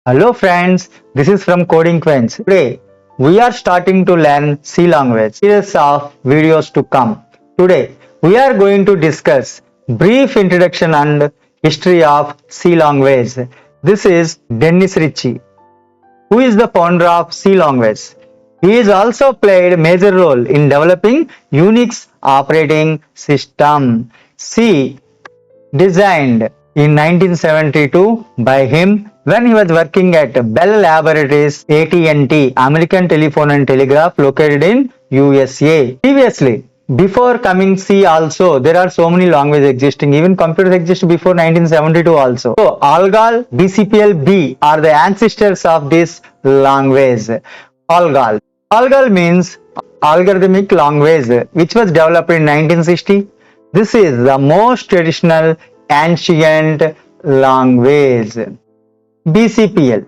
Hello friends, this is from Coding Quench. Today we are starting to learn C language. Series of videos to come. Today we are going to discuss brief introduction and history of C language. This is Dennis Ritchie, who is the founder of C language. He has also played a major role in developing Unix operating system. C designed in 1972 by him when he was working at Bell Laboratories AT&T, American Telephone and Telegraph, located in USA. Previously, before coming C also, there are so many languages existing. Even computers exist before 1972 also. So, ALGOL, BCPL, B are the ancestors of this language. ALGOL. ALGOL means algorithmic language, which was developed in 1960. This is the most traditional ancient language. BCPL.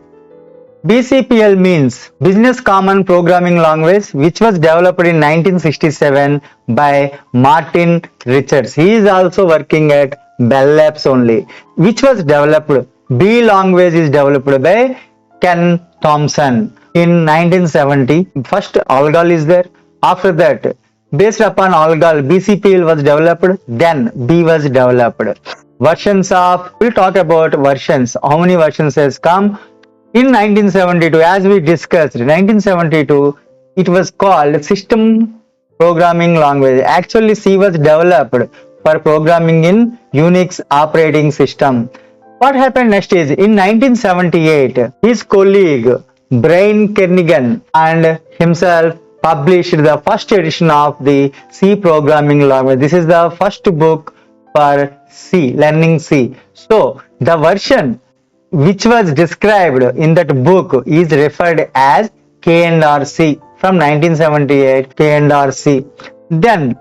BCPL means Business Common Programming Language, which was developed in 1967 by Martin Richards. He is also working at Bell Labs only. Which was developed, B language is developed by Ken Thompson in 1970. First ALGOL is there. After that, based upon ALGOL, BCPL was developed, then B was developed. Versions of, we'll talk about versions, how many versions has come. In 1972, as we discussed, 1972, it was called System Programming Language. Actually, C was developed for programming in Unix operating system. What happened next is, in 1978, his colleague Brian Kernighan and himself published the first edition of the C programming language. This is the first book for C, learning C. So, the version which was described in that book is referred as K&R C from 1978, K&R C. Then,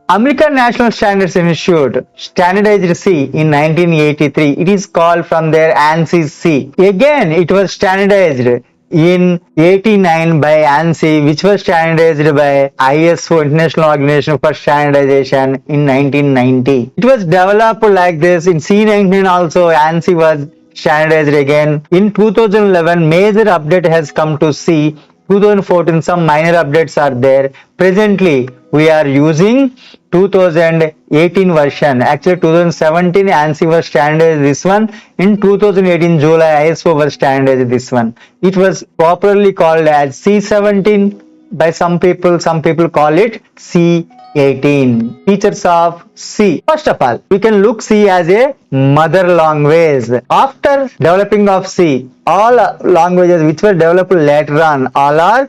American National Standards Institute standardized C in 1983. It is called from their ANSI C. Again, it was standardized in 89 by ANSI, which was standardized by ISO, International Organization for Standardization, in 1990. It was developed like this. In C19 also, ANSI was standardized again. In 2011, major update has come to C. 2014, some minor updates are there. Presently, we are using 2018 version. Actually, 2017 ANSI was standardized this one. In 2018 July, ISO was standardized this one. It was properly called as C17 by some people. Some people call it C18. Features of C. First of all, we can look C as a mother language. After developing of C, all languages which were developed later on, all are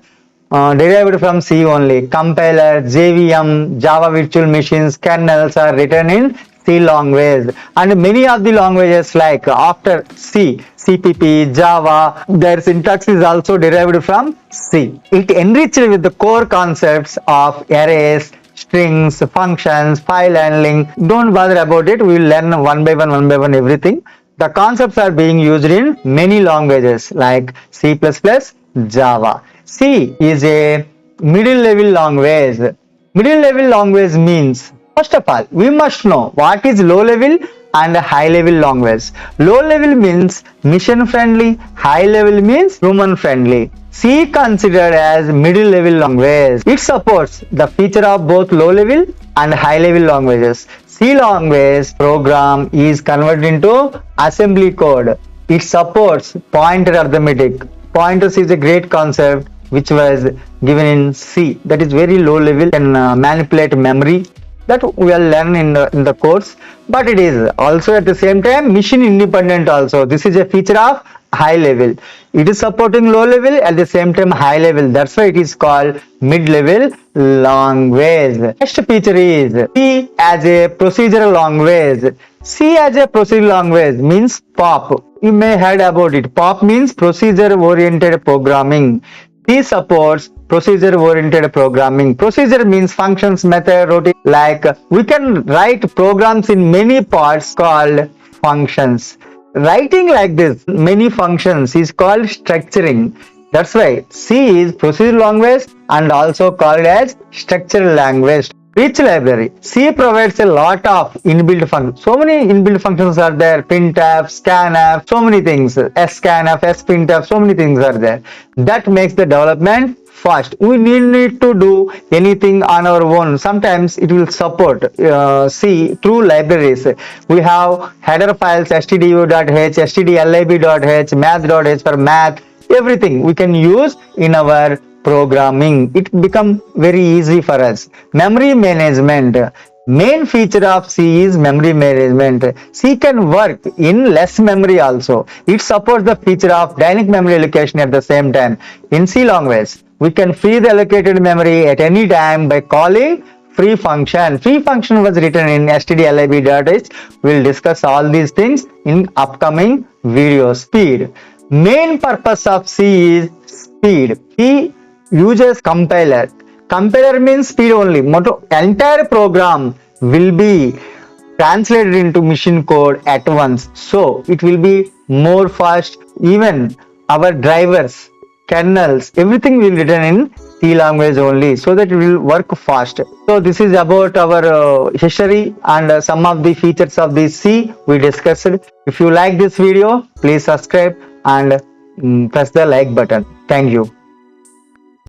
derived from C only. Compiler, JVM, Java virtual machines, kernels are written in C language. And many of the languages like after C, CPP, Java, their syntax is also derived from C. It enriched with the core concepts of arrays, strings, functions, file handling. Don't bother about it. We will learn one by one everything. The concepts are being used in many languages like C++, Java. C is a middle level language. Middle level language means, first of all, we must know what is low level and high level language. Low level means mission friendly, high level means human friendly. C considered as middle level language. It supports the feature of both low level and high level languages. C language program is converted into assembly code. It supports pointer arithmetic. Pointers is a great concept which was given in C. That is very low level, can manipulate memory. That we will learn in the course. But it is also at the same time mission independent also. This is a feature of high level. It is supporting low level, at the same time high level. That's why it is called mid-level language. Next feature is C as a procedural language. C as a procedural language means POP. You may heard about it. POP means procedure oriented programming. C supports procedure oriented programming. Procedure means functions, method, routine. Like we can write programs in many parts called functions. Writing like this many functions is called structuring. That's why C is procedural language and also called as structural language. Rich library. C provides a lot of inbuilt functions. So many inbuilt functions are there. Printf, scanf, so many things. Scanf, sprintf, so many things are there. That makes the development fast. We need to do anything on our own. Sometimes it will support C through libraries. We have header files stdu.h, stdlib.h, math.h for math. Everything we can use in our programming. It become very easy for us. Memory management. Main feature of C is memory management. C can work in less memory also. It supports the feature of dynamic memory allocation at the same time. In C language, we can free the allocated memory at any time by calling free function. Free function was written in stdlib.h. We'll discuss all these things in upcoming videos. Speed. Main purpose of C is speed. C uses compiler. Compiler means speed only. Entire program will be translated into machine code at once. So it will be more fast. Even our drivers, kernels, everything will be written in C language only, so that it will work fast. So this is about our history and some of the features of the C we discussed. If you like this video, please subscribe and press the like button. Thank you.